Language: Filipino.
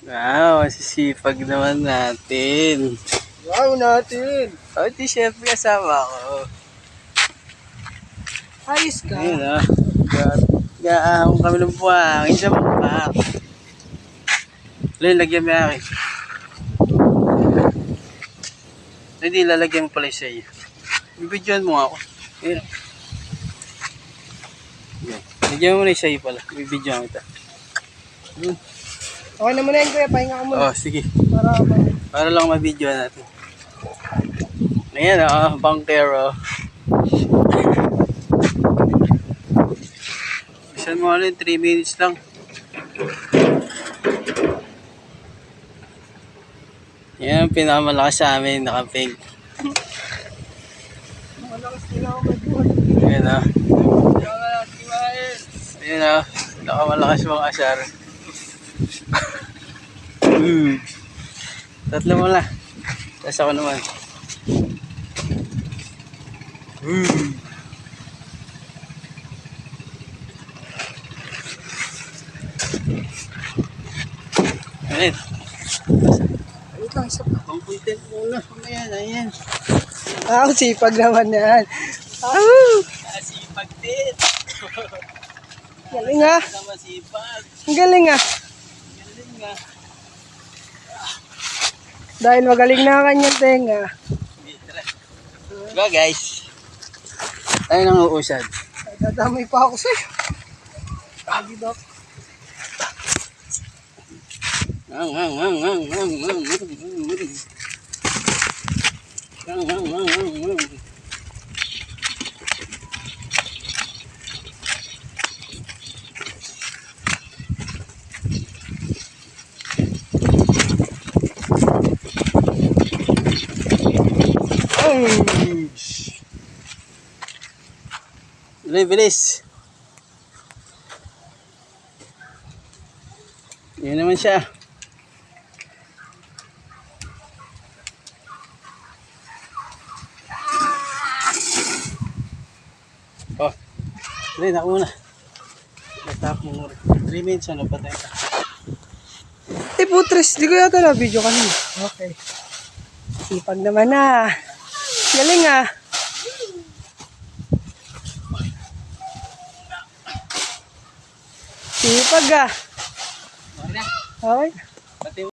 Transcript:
Wow, masisipag naman natin. Wow natin. O, di syempre kasama ko. Ayos ka. Ayun o. Gaahong kami ng buwangin sa mga. Lagyan mo akin. Hindi, lalagyan mo pala siya iyo. Bibidyoan mo ako. Ayun. Lagyan mo na siya iyo pala. Bibidyoan kita. Okay na muna yun kuya, pahinga ka muna. Oh, sige. Para Para lang ma-video natin. Ayan o, bankero. Bisan mo alin, 3 minutes lang. Yan ang pinakamalakas sa amin, naka-pink. malakas nila ako mag-buhat. Ayan o. Ayan o, nakamalakas mong asar. Tatlo mo lang. Tapos ako naman. Ayan. Wait lang, isa pa. Pang content muna. Ayan, ayan. Sipag naman yan. Masipag din. Galing ah. Masipag. Ang galing ah. Galing nga. Dahil magaling na ang kanyang tenga. Go guys. Tayo nang uusad. Dadamay pa ako sa'yo. Lagi daw. Bilis. Yun naman siya. Oh. Dali, ako muna. Natap mo muna. 3 minutes, ano pa tayo? Putres, di ko yata na video kanina. Okay. Sipag naman ah. Galing ah. Sipag ah. Okay.